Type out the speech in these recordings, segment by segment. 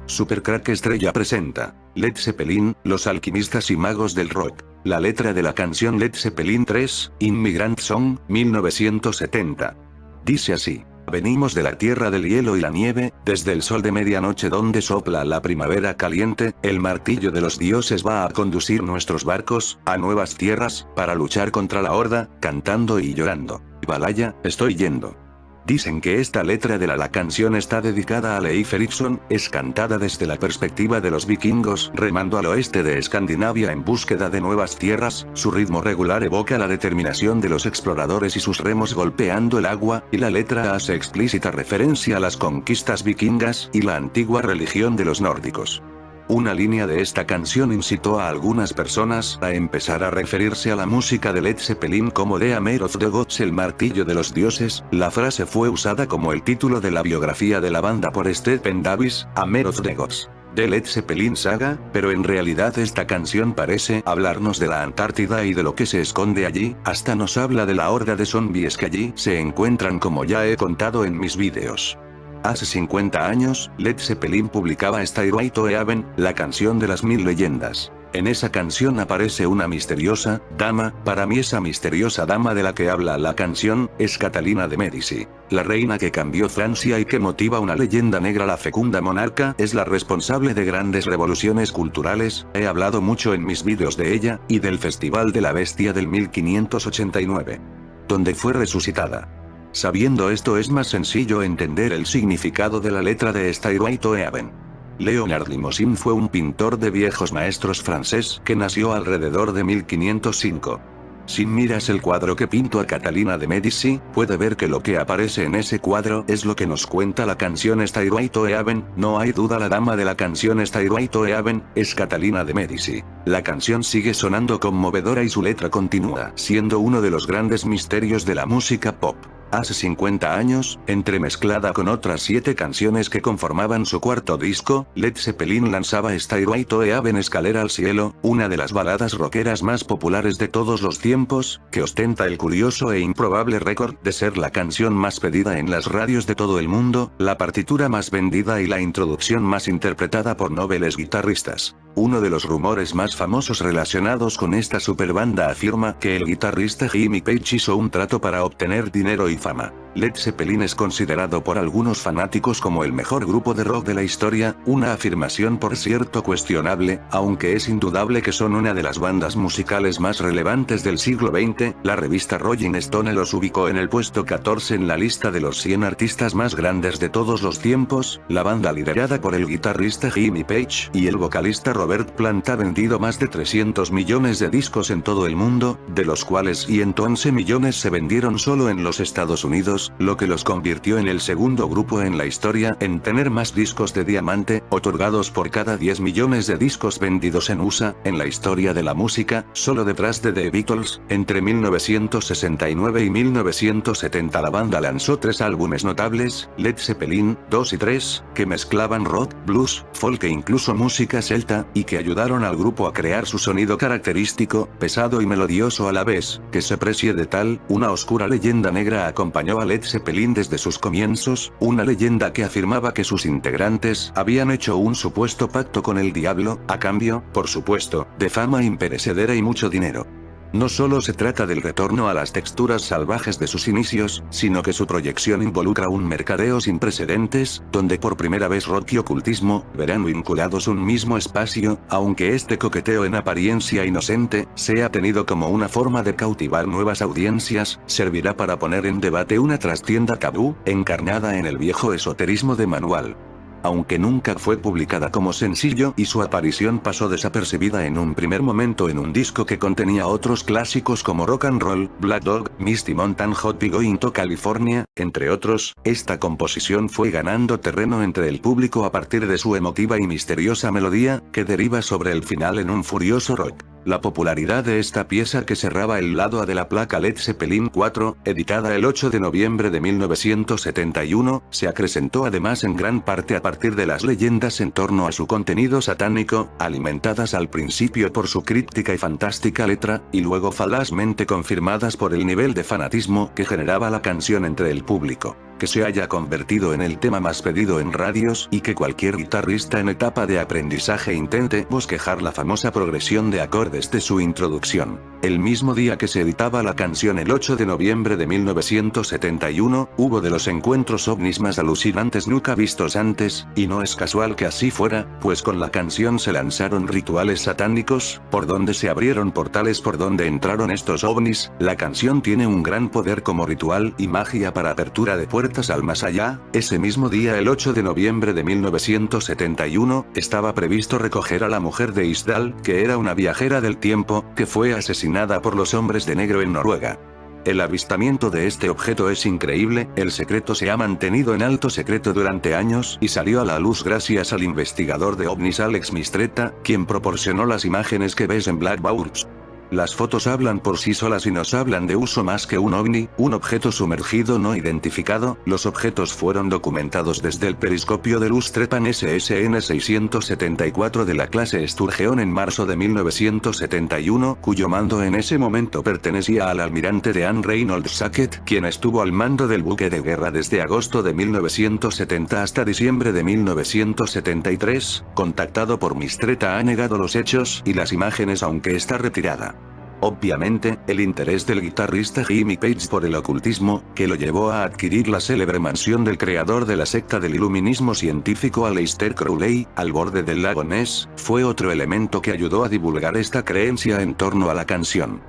Supercrack Estrella presenta Led Zeppelin, los alquimistas y magos del rock. La letra de la canción Led Zeppelin 3, Immigrant Song, 1970. Dice así. Venimos de la tierra del hielo y la nieve, desde el sol de medianoche donde sopla la primavera caliente, el martillo de los dioses va a conducir nuestros barcos, a nuevas tierras, para luchar contra la horda, cantando y llorando. Himalaya, estoy yendo. Dicen que esta letra de la canción está dedicada a Leif Erikson, es cantada desde la perspectiva de los vikingos remando al oeste de Escandinavia en búsqueda de nuevas tierras, su ritmo regular evoca la determinación de los exploradores y sus remos golpeando el agua, y la letra hace explícita referencia a las conquistas vikingas y la antigua religión de los nórdicos. Una línea de esta canción incitó a algunas personas a empezar a referirse a la música de Led Zeppelin como The Hammer of the Gods, el martillo de los dioses. La frase fue usada como el título de la biografía de la banda por Stephen Davis, Hammer of the Gods, de Led Zeppelin Saga, pero en realidad esta canción parece hablarnos de la Antártida y de lo que se esconde allí, hasta nos habla de la horda de zombies que allí se encuentran, como ya he contado en mis vídeos. Hace 50 años, Led Zeppelin publicaba Stairway to Heaven, la canción de las 1000 leyendas. En esa canción aparece una misteriosa dama. Para mí esa misteriosa dama de la que habla la canción, es Catalina de Medici. La reina que cambió Francia y que motiva una leyenda negra. La fecunda monarca es la responsable de grandes revoluciones culturales, he hablado mucho en mis vídeos de ella, y del Festival de la Bestia del 1589. Donde fue resucitada. Sabiendo esto es más sencillo entender el significado de la letra de Stairway to Heaven. Leonard Limousin fue un pintor de viejos maestros francés que nació alrededor de 1505. Si miras el cuadro que pintó a Catalina de Medici, puede ver que lo que aparece en ese cuadro es lo que nos cuenta la canción Stairway to Heaven. No hay duda, la dama de la canción Stairway to Heaven es Catalina de Medici. La canción sigue sonando conmovedora y su letra continúa siendo uno de los grandes misterios de la música pop. Hace 50 años, entremezclada con otras 7 canciones que conformaban su cuarto disco, Led Zeppelin lanzaba Stairway to Heaven, Escalera al Cielo, una de las baladas rockeras más populares de todos los tiempos, que ostenta el curioso e improbable récord de ser la canción más pedida en las radios de todo el mundo, la partitura más vendida y la introducción más interpretada por nobles guitarristas. Uno de los rumores más famosos relacionados con esta superbanda afirma que el guitarrista Jimmy Page hizo un trato para obtener dinero y fama. Led Zeppelin es considerado por algunos fanáticos como el mejor grupo de rock de la historia, una afirmación por cierto cuestionable, aunque es indudable que son una de las bandas musicales más relevantes del siglo XX. La revista Rolling Stone los ubicó en el puesto 14 en la lista de los 100 artistas más grandes de todos los tiempos. La banda, liderada por el guitarrista Jimmy Page y el vocalista Robert Plant, ha vendido más de 300 millones de discos en todo el mundo, de los cuales 111 millones se vendieron solo en los Estados Unidos, lo que los convirtió en el segundo grupo en la historia en tener más discos de diamante, otorgados por cada 10 millones de discos vendidos en USA, en la historia de la música, solo detrás de The Beatles. Entre 1969 y 1970 la banda lanzó 3 álbumes notables, Led Zeppelin 2 y 3, que mezclaban rock, blues, folk e incluso música celta, y que ayudaron al grupo a crear su sonido característico, pesado y melodioso a la vez, que se precie de tal. Una oscura leyenda negra acompañó a Led Zeppelin desde sus comienzos, una leyenda que afirmaba que sus integrantes habían hecho un supuesto pacto con el diablo, a cambio, por supuesto, de fama imperecedera y mucho dinero. No solo se trata del retorno a las texturas salvajes de sus inicios, sino que su proyección involucra un mercadeo sin precedentes, donde por primera vez rock y ocultismo verán vinculados un mismo espacio, aunque este coqueteo en apariencia inocente sea tenido como una forma de cautivar nuevas audiencias, servirá para poner en debate una trastienda tabú, encarnada en el viejo esoterismo de manual. Aunque nunca fue publicada como sencillo y su aparición pasó desapercibida en un primer momento en un disco que contenía otros clásicos como Rock and Roll, Black Dog, Misty Mountain Hot y Going to California, entre otros, esta composición fue ganando terreno entre el público a partir de su emotiva y misteriosa melodía, que deriva sobre el final en un furioso rock. La popularidad de esta pieza, que cerraba el lado A de la placa Led Zeppelin 4, editada el 8 de noviembre de 1971, se acrecentó además en gran parte a partir de las leyendas en torno a su contenido satánico, alimentadas al principio por su críptica y fantástica letra, y luego falazmente confirmadas por el nivel de fanatismo que generaba la canción entre el público. que se haya convertido en el tema más pedido en radios y que cualquier guitarrista en etapa de aprendizaje intente bosquejar la famosa progresión de acordes de su introducción. El mismo día que se editaba la canción, el 8 de noviembre de 1971, hubo de los encuentros ovnis más alucinantes nunca vistos antes, y no es casual que así fuera, pues con la canción se lanzaron rituales satánicos, por donde se abrieron portales por donde entraron estos ovnis. La canción tiene un gran poder como ritual y magia para apertura de puertas al más allá. Ese mismo día, el 8 de noviembre de 1971, estaba previsto recoger a la mujer de Isdal, que era una viajera del tiempo, que fue asesinada por los hombres de negro en Noruega. El avistamiento de este objeto es increíble, el secreto se ha mantenido en alto secreto durante años y salió a la luz gracias al investigador de ovnis Alex Mistretta, quien proporcionó las imágenes que ves en Black Box. Las fotos hablan por sí solas y nos hablan de uso más que un ovni, un objeto sumergido no identificado. Los objetos fueron documentados desde el periscopio de luz Trepan SSN 674 de la clase Sturgeon en marzo de 1971, cuyo mando en ese momento pertenecía al almirante Dean Reynolds Sackett, quien estuvo al mando del buque de guerra desde agosto de 1970 hasta diciembre de 1973. Contactado por Mistretta, ha negado los hechos y las imágenes, aunque está retirada. Obviamente, el interés del guitarrista Jimmy Page por el ocultismo, que lo llevó a adquirir la célebre mansión del creador de la secta del iluminismo científico Aleister Crowley, al borde del lago Ness, fue otro elemento que ayudó a divulgar esta creencia en torno a la canción.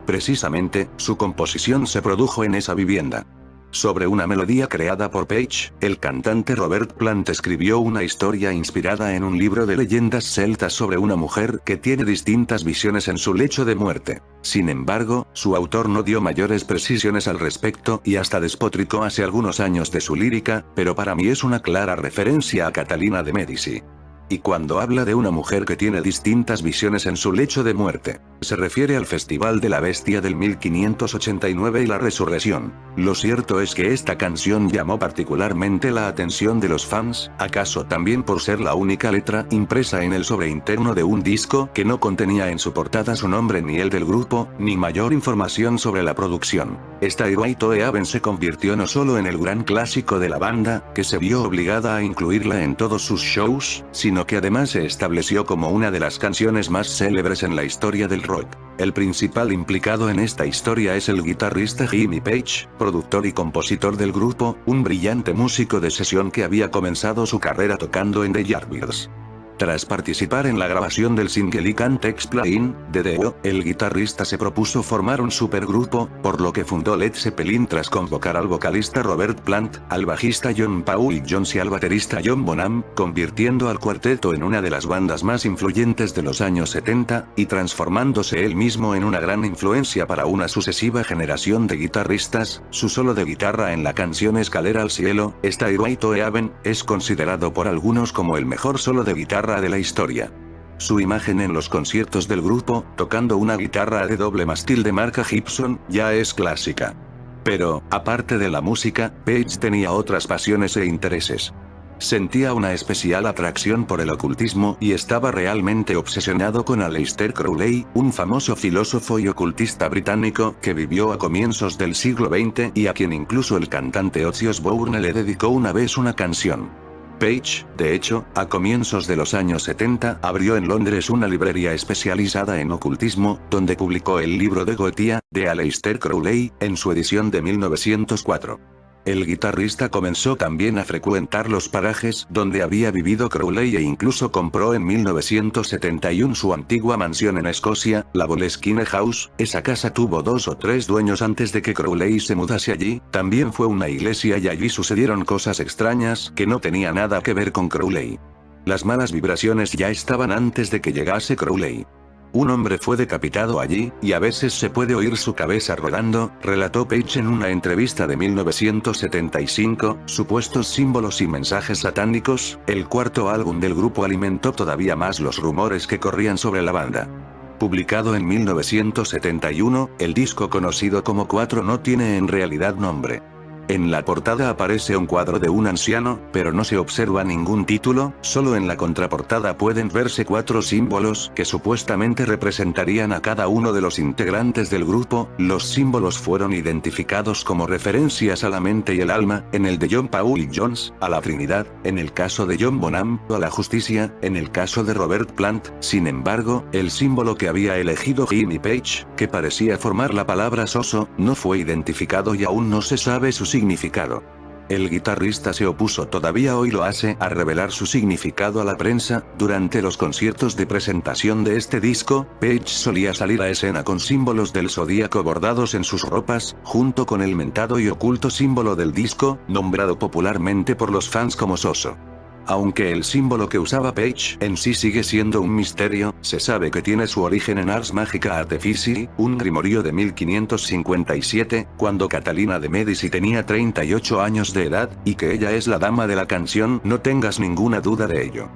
Precisamente, su composición se produjo en esa vivienda. Sobre una melodía creada por Page, el cantante Robert Plant escribió una historia inspirada en un libro de leyendas celtas sobre una mujer que tiene distintas visiones en su lecho de muerte. Sin embargo, su autor no dio mayores precisiones al respecto y hasta despotricó hace algunos años de su lírica, pero para mí es una clara referencia a Catalina de Medici. Y cuando habla de una mujer que tiene distintas visiones en su lecho de muerte, se refiere al Festival de la Bestia del 1589 y la Resurrección. Lo cierto es que esta canción llamó particularmente la atención de los fans, acaso también por ser la única letra impresa en el sobre interno de un disco que no contenía en su portada su nombre ni el del grupo, ni mayor información sobre la producción. Stairway to Heaven se convirtió no solo en el gran clásico de la banda, que se vio obligada a incluirla en todos sus shows, sino que además se estableció como una de las canciones más célebres en la historia del rock. El principal implicado en esta historia es el guitarrista Jimmy Page, productor y compositor del grupo, un brillante músico de sesión que había comenzado su carrera tocando en The Yardbirds. Tras participar en la grabación del single I Can't Explain, de Dio, el guitarrista se propuso formar un supergrupo, por lo que fundó Led Zeppelin tras convocar al vocalista Robert Plant, al bajista John Paul Jones y al baterista John Bonham, convirtiendo al cuarteto en una de las bandas más influyentes de los años 70, y transformándose él mismo en una gran influencia para una sucesiva generación de guitarristas. Su solo de guitarra en la canción Escalera al Cielo, Stairway to Heaven, es considerado por algunos como el mejor solo de guitarra de la historia. Su imagen en los conciertos del grupo, tocando una guitarra de doble mástil de marca Gibson, ya es clásica. Pero, aparte de la música, Page tenía otras pasiones e intereses. Sentía una especial atracción por el ocultismo y estaba realmente obsesionado con Aleister Crowley, un famoso filósofo y ocultista británico que vivió a comienzos del siglo XX y a quien incluso el cantante Ozzy Osbourne le dedicó una vez una canción. Page, de hecho, a comienzos de los años 70 abrió en Londres una librería especializada en ocultismo, donde publicó el libro de Goetia, de Aleister Crowley, en su edición de 1904. El guitarrista comenzó también a frecuentar los parajes donde había vivido Crowley e incluso compró en 1971 su antigua mansión en Escocia, la Boleskine House. Esa casa tuvo 2 o 3 dueños antes de que Crowley se mudase allí. También fue una iglesia y allí sucedieron cosas extrañas que no tenían nada que ver con Crowley. Las malas vibraciones ya estaban antes de que llegase Crowley. Un hombre fue decapitado allí, y a veces se puede oír su cabeza rodando, relató Page en una entrevista de 1975. Supuestos símbolos y mensajes satánicos. El cuarto álbum del grupo alimentó todavía más los rumores que corrían sobre la banda. Publicado en 1971, el disco conocido como 4 no tiene en realidad nombre. En la portada aparece un cuadro de un anciano, pero no se observa ningún título, solo en la contraportada pueden verse 4 símbolos que supuestamente representarían a cada uno de los integrantes del grupo. Los símbolos fueron identificados como referencias a la mente y el alma, en el de John Paul Jones, a la Trinidad, en el caso de John Bonham, a la justicia, en el caso de Robert Plant. Sin embargo, el símbolo que había elegido Jimmy Page, que parecía formar la palabra soso, no fue identificado y aún no se sabe su significado. El guitarrista se opuso, todavía hoy lo hace, a revelar su significado a la prensa. Durante los conciertos de presentación de este disco, Page solía salir a escena con símbolos del zodíaco bordados en sus ropas, junto con el mentado y oculto símbolo del disco, nombrado popularmente por los fans como Soso. Aunque el símbolo que usaba Page en sí sigue siendo un misterio, se sabe que tiene su origen en Ars Magica Artificii, un grimorio de 1557, cuando Catalina de Medici tenía 38 años de edad, y que ella es la dama de la canción, no tengas ninguna duda de ello.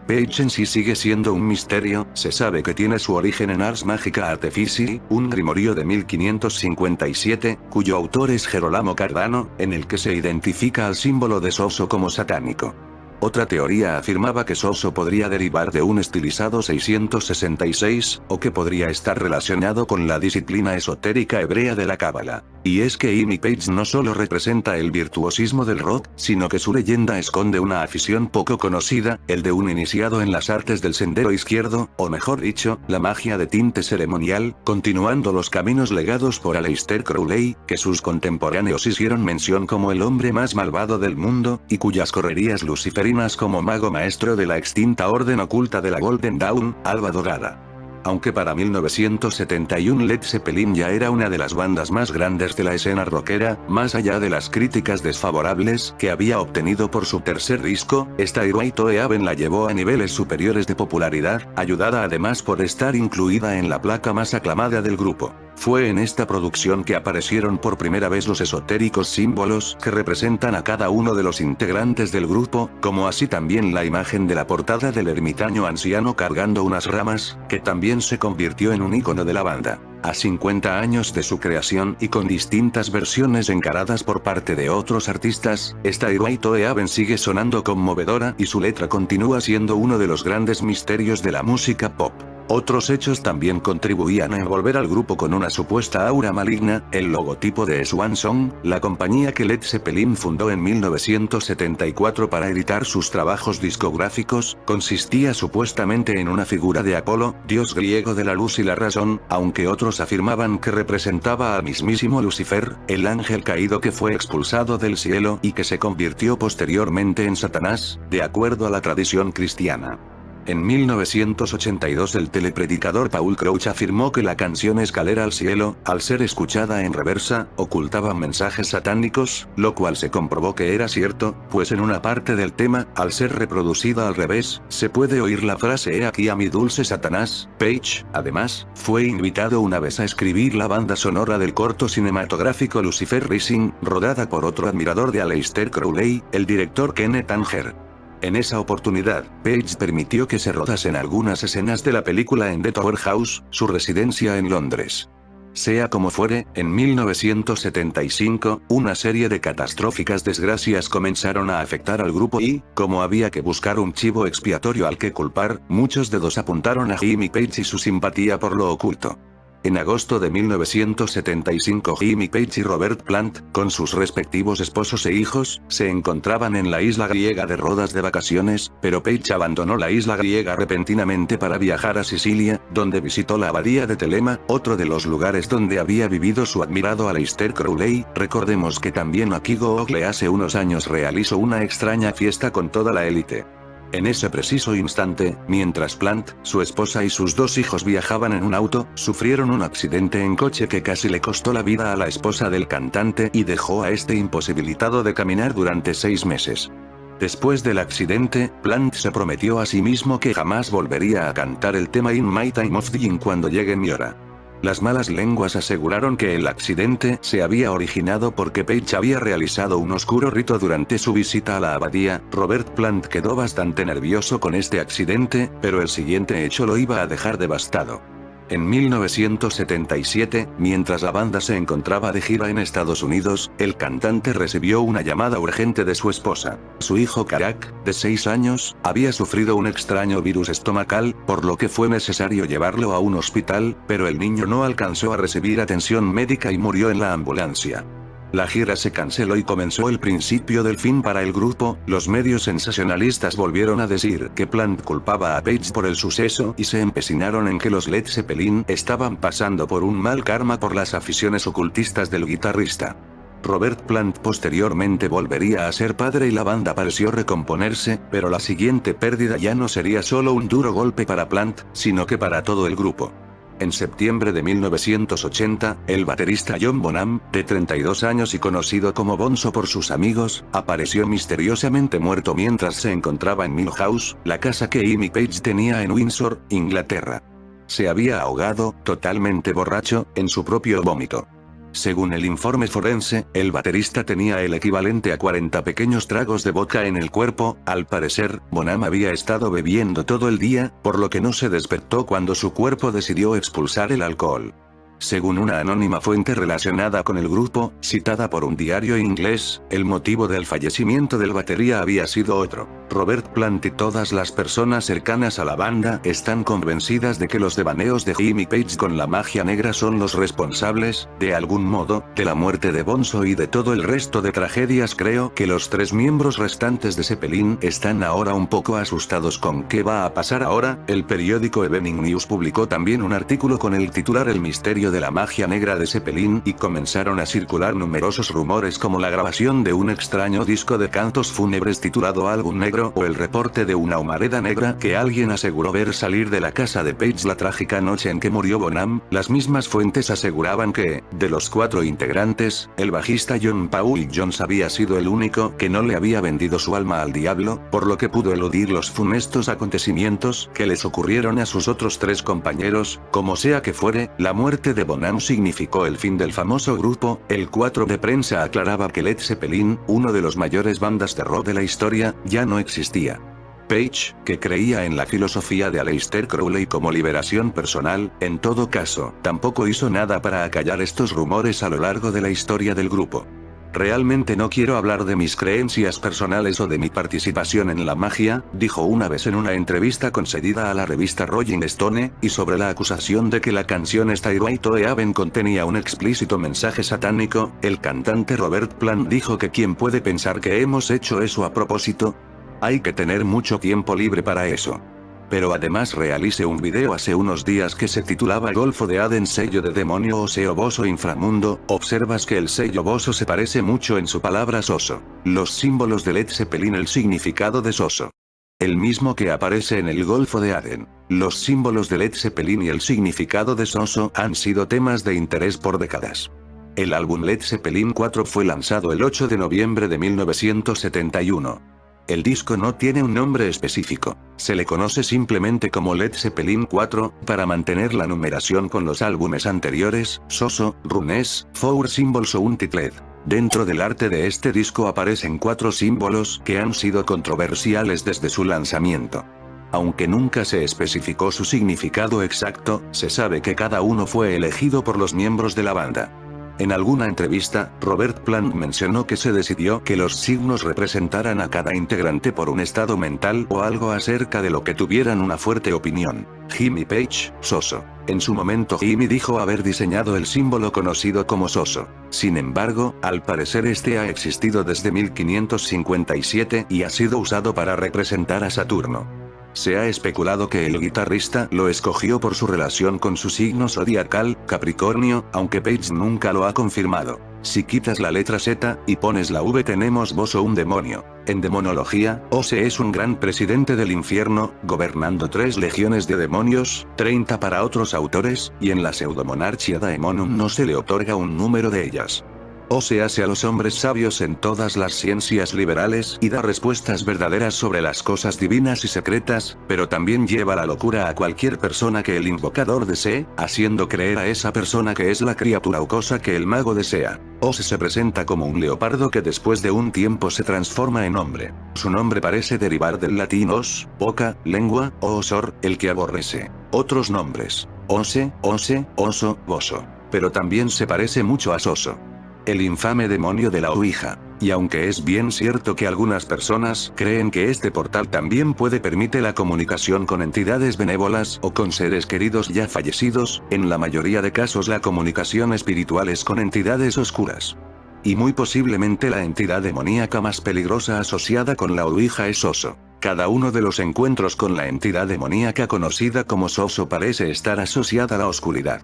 Page en sí sigue siendo un misterio, se sabe que tiene su origen en Ars Magica Artificii, un grimorio de 1557, cuyo autor es Gerolamo Cardano, en el que se identifica al símbolo de Soso como satánico. Otra teoría afirmaba que Soso podría derivar de un estilizado 666, o que podría estar relacionado con la disciplina esotérica hebrea de la Cábala. Y es que Jimmy Page no solo representa el virtuosismo del rock, sino que su leyenda esconde una afición poco conocida, el de un iniciado en las artes del sendero izquierdo, o mejor dicho, la magia de tinte ceremonial, continuando los caminos legados por Aleister Crowley, que sus contemporáneos hicieron mención como el hombre más malvado del mundo, y cuyas correrías luciferinas como mago maestro de la extinta orden oculta de la Golden Dawn, Alba Dorada. Aunque para 1971 Led Zeppelin ya era una de las bandas más grandes de la escena rockera, más allá de las críticas desfavorables que había obtenido por su tercer disco, Stairway to Heaven la llevó a niveles superiores de popularidad, ayudada además por estar incluida en la placa más aclamada del grupo. Fue en esta producción que aparecieron por primera vez los esotéricos símbolos que representan a cada uno de los integrantes del grupo, como así también la imagen de la portada del ermitaño anciano cargando unas ramas, que también se convirtió en un ícono de la banda. A 50 años de su creación y con distintas versiones encaradas por parte de otros artistas, Stairway to Heaven sigue sonando conmovedora y su letra continúa siendo uno de los grandes misterios de la música pop. Otros hechos también contribuían a envolver al grupo con una supuesta aura maligna. El logotipo de Swan Song, la compañía que Led Zeppelin fundó en 1974 para editar sus trabajos discográficos, consistía supuestamente en una figura de Apolo, dios griego de la luz y la razón, aunque otros afirmaban que representaba al mismísimo Lucifer, el ángel caído que fue expulsado del cielo y que se convirtió posteriormente en Satanás, de acuerdo a la tradición cristiana. En 1982 el telepredicador Paul Crouch afirmó que la canción Escalera al Cielo, al ser escuchada en reversa, ocultaba mensajes satánicos, lo cual se comprobó que era cierto, pues en una parte del tema, al ser reproducida al revés, se puede oír la frase "He aquí a mi dulce Satanás". Page, además, fue invitado una vez a escribir la banda sonora del corto cinematográfico Lucifer Rising, rodada por otro admirador de Aleister Crowley, el director Kenneth Anger. En esa oportunidad, Page permitió que se rodasen algunas escenas de la película en The Tower House, su residencia en Londres. Sea como fuere, en 1975, una serie de catastróficas desgracias comenzaron a afectar al grupo y, como había que buscar un chivo expiatorio al que culpar, muchos dedos apuntaron a Jimmy Page y su simpatía por lo oculto. En agosto de 1975 Jimmy Page y Robert Plant, con sus respectivos esposos e hijos, se encontraban en la isla griega de Rodas de vacaciones, pero Page abandonó la isla griega repentinamente para viajar a Sicilia, donde visitó la abadía de Telema, otro de los lugares donde había vivido su admirado Aleister Crowley. Recordemos que también Akigo Ogle hace unos años realizó una extraña fiesta con toda la élite. En ese preciso instante, mientras Plant, su esposa y sus 2 hijos viajaban en un auto, sufrieron un accidente en coche que casi le costó la vida a la esposa del cantante y dejó a este imposibilitado de caminar durante 6 meses. Después del accidente, Plant se prometió a sí mismo que jamás volvería a cantar el tema In My Time of Dying cuando llegue mi hora. Las malas lenguas aseguraron que el accidente se había originado porque Page había realizado un oscuro rito durante su visita a la abadía. Robert Plant quedó bastante nervioso con este accidente, pero el siguiente hecho lo iba a dejar devastado. En 1977, mientras la banda se encontraba de gira en Estados Unidos, el cantante recibió una llamada urgente de su esposa. Su hijo Karak, de 6 años, había sufrido un extraño virus estomacal, por lo que fue necesario llevarlo a un hospital, pero el niño no alcanzó a recibir atención médica y murió en la ambulancia. La gira se canceló y comenzó el principio del fin para el grupo. Los medios sensacionalistas volvieron a decir que Plant culpaba a Page por el suceso y se empecinaron en que los Led Zeppelin estaban pasando por un mal karma por las aficiones ocultistas del guitarrista. Robert Plant posteriormente volvería a ser padre y la banda pareció recomponerse, pero la siguiente pérdida ya no sería solo un duro golpe para Plant, sino que para todo el grupo. En septiembre de 1980, el baterista John Bonham, de 32 años y conocido como Bonzo por sus amigos, apareció misteriosamente muerto mientras se encontraba en Mill House, la casa que Jimmy Page tenía en Windsor, Inglaterra. Se había ahogado, totalmente borracho, en su propio vómito. Según el informe forense, el baterista tenía el equivalente a 40 pequeños tragos de vodka en el cuerpo. Al parecer, Bonham había estado bebiendo todo el día, por lo que no se despertó cuando su cuerpo decidió expulsar el alcohol. Según una anónima fuente relacionada con el grupo, citada por un diario inglés, el motivo del fallecimiento del batería había sido otro. Robert Plant y todas las personas cercanas a la banda están convencidas de que los devaneos de Jimmy Page con la magia negra son los responsables, de algún modo, de la muerte de Bonzo y de todo el resto de tragedias. Creo que los 3 miembros restantes de Zeppelin están ahora un poco asustados con qué va a pasar ahora. El periódico Evening News publicó también un artículo con el titular El misterio de la magia negra de Zeppelin y comenzaron a circular numerosos rumores como la grabación de un extraño disco de cantos fúnebres titulado Álbum Negro o el reporte de una humareda negra que alguien aseguró ver salir de la casa de Page la trágica noche en que murió Bonham. Las mismas fuentes aseguraban que, de los 4 integrantes, el bajista John Paul Jones había sido el único que no le había vendido su alma al diablo, por lo que pudo eludir los funestos acontecimientos que les ocurrieron a sus otros 3 compañeros. Como sea que fuere, la muerte de Bonham significó el fin del famoso grupo. El 4 de prensa aclaraba que Led Zeppelin, uno de los mayores bandas de rock de la historia, ya no existía. Page, que creía en la filosofía de Aleister Crowley como liberación personal, en todo caso, tampoco hizo nada para acallar estos rumores a lo largo de la historia del grupo. Realmente no quiero hablar de mis creencias personales o de mi participación en la magia, dijo una vez en una entrevista concedida a la revista Rolling Stone, y sobre la acusación de que la canción Stairway to Heaven contenía un explícito mensaje satánico, el cantante Robert Plant dijo que ¿quién puede pensar que hemos hecho eso a propósito? Hay que tener mucho tiempo libre para eso. Pero además realicé un video hace unos días que se titulaba Golfo de Aden, sello de demonio o seo boso inframundo. Observas que el sello boso se parece mucho en su palabra soso. Los símbolos de Led Zeppelin, el significado de soso, el mismo que aparece en el Golfo de Aden. Los símbolos de Led Zeppelin y el significado de soso han sido temas de interés por décadas. El álbum Led Zeppelin 4 fue lanzado el 8 de noviembre de 1971. El disco no tiene un nombre específico, se le conoce simplemente como Led Zeppelin 4, para mantener la numeración con los álbumes anteriores, Soso, Runes, Four Symbols o Untitled. Dentro del arte de este disco aparecen 4 símbolos que han sido controversiales desde su lanzamiento. Aunque nunca se especificó su significado exacto, se sabe que cada uno fue elegido por los miembros de la banda. En alguna entrevista, Robert Plant mencionó que se decidió que los signos representaran a cada integrante por un estado mental o algo acerca de lo que tuvieran una fuerte opinión. Jimmy Page, soso. En su momento Jimmy dijo haber diseñado el símbolo conocido como soso. Sin embargo, al parecer este ha existido desde 1557 y ha sido usado para representar a Saturno. Se ha especulado que el guitarrista lo escogió por su relación con su signo zodiacal, Capricornio, aunque Page nunca lo ha confirmado. Si quitas la letra Z, y pones la V tenemos Boso, un demonio. En demonología, Ose es un gran presidente del infierno, gobernando 3 legiones de demonios, 30 para otros autores, y en la pseudomonarchia Daemonum no se le otorga un número de ellas. Ose hace a los hombres sabios en todas las ciencias liberales y da respuestas verdaderas sobre las cosas divinas y secretas, pero también lleva la locura a cualquier persona que el invocador desee, haciendo creer a esa persona que es la criatura o cosa que el mago desea. Ose se presenta como un leopardo que después de un tiempo se transforma en hombre. Su nombre parece derivar del latín os, boca, lengua, o osor, el que aborrece. Otros nombres: oso, boso. Pero también se parece mucho a Soso, el infame demonio de la Ouija. Y aunque es bien cierto que algunas personas creen que este portal también permite la comunicación con entidades benévolas o con seres queridos ya fallecidos, en la mayoría de casos la comunicación espiritual es con entidades oscuras. Y muy posiblemente la entidad demoníaca más peligrosa asociada con la Ouija es Soso. Cada uno de los encuentros con la entidad demoníaca conocida como Soso parece estar asociada a la oscuridad.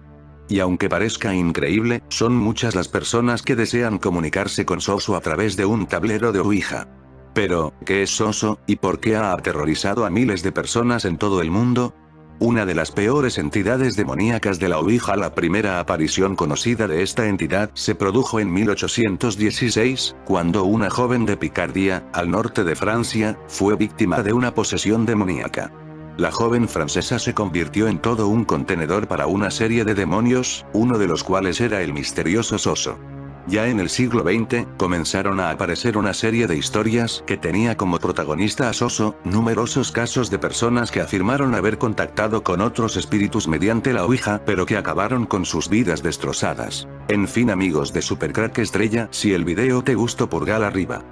Y aunque parezca increíble, son muchas las personas que desean comunicarse con Soso a través de un tablero de Ouija. Pero, ¿qué es Soso, y por qué ha aterrorizado a miles de personas en todo el mundo? Una de las peores entidades demoníacas de la Ouija. La primera aparición conocida de esta entidad se produjo en 1816, cuando una joven de Picardía, al norte de Francia, fue víctima de una posesión demoníaca. La joven francesa se convirtió en todo un contenedor para una serie de demonios, uno de los cuales era el misterioso Soso. Ya en el siglo XX, comenzaron a aparecer una serie de historias que tenía como protagonista a Soso, numerosos casos de personas que afirmaron haber contactado con otros espíritus mediante la Ouija, pero que acabaron con sus vidas destrozadas. En fin, amigos de Supercrack Estrella, si el video te gustó, pulgar arriba.